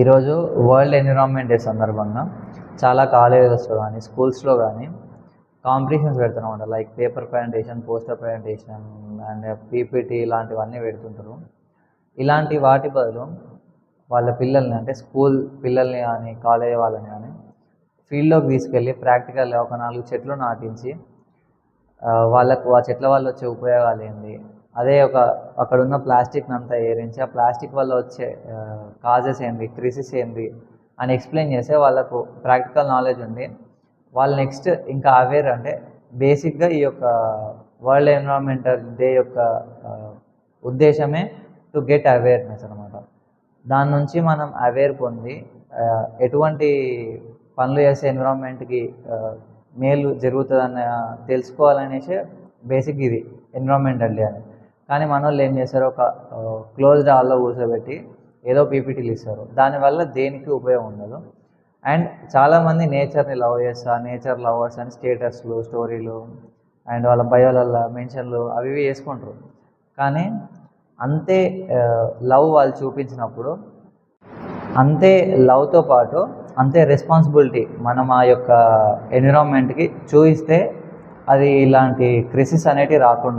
ఈరోజు world environment day సందర్భంగా చాలా కాలేజెస్లో కానీ స్కూల్స్లో కానీ కాంపిటీషన్స్ పెడుతున్నామంట. Like paper presentation, poster presentation and PPT ఇలాంటివన్నీ పెడుతుంటారు. ఇలాంటి వాటి బదులు వాళ్ళ పిల్లల్ని, అంటే స్కూల్ పిల్లల్ని కానీ కాలేజ్ వాళ్ళని కానీ ఫీల్డ్లోకి తీసుకెళ్ళి ప్రాక్టికల్గా ఒక 4 చెట్లు నాటించి వాళ్ళకు ఆ చెట్ల వల్ల వచ్చే ఉపయోగాలు ఏంటి, అదే అక్కడున్న ప్లాస్టిక్ని అంతా ఏరించి ఆ ప్లాస్టిక్ వల్ల వచ్చే కాజెస్ ఏంటి, క్రిసిస్ ఏంటి అని ఎక్స్ప్లెయిన్ చేస్తే వాళ్ళకు ప్రాక్టికల్ నాలెడ్జ్ ఉంది. వాళ్ళు నెక్స్ట్ ఇంకా అవేర్, అంటే బేసిక్గా ఈ యొక్క వరల్డ్ ఎన్విరాన్మెంటల్ డే యొక్క ఉద్దేశమే టు గెట్ అవేర్నెస్ అనమాట. దాని నుంచి మనం అవేర్ పొంది ఎటువంటి పనులు చేస్తే ఎన్విరాన్మెంట్కి మేలు జరుగుతుందని తెలుసుకోవాలనేసి బేసిక్ ఇది ఎన్విరాన్మెంటల్ డే అని. కానీ మన వాళ్ళు ఏం చేస్తారు, ఒక క్లోజ్డ్ హాల్లో కూర్చోబెట్టి ఏదో పీపీటీలు ఇస్తారు, దానివల్ల దేనికి ఉపయోగం ఉండదు. అండ్ చాలామంది నేచర్ని లవ్ చేస్తారు, నేచర్ లవర్స్ అని స్టేటస్లు, స్టోరీలు అండ్ వాళ్ళ బయోలల్లో మెన్షన్లు అవి చేసుకుంటారు. కానీ అంతే లవ్ వాళ్ళు చూపించినప్పుడు అంతే లవ్తో పాటు అంతే రెస్పాన్సిబిలిటీ మనం ఆ యొక్క ఎన్విరాన్మెంట్కి చూపిస్తే అది ఇలాంటి క్రిసిస్ అనేటివి రాకుండా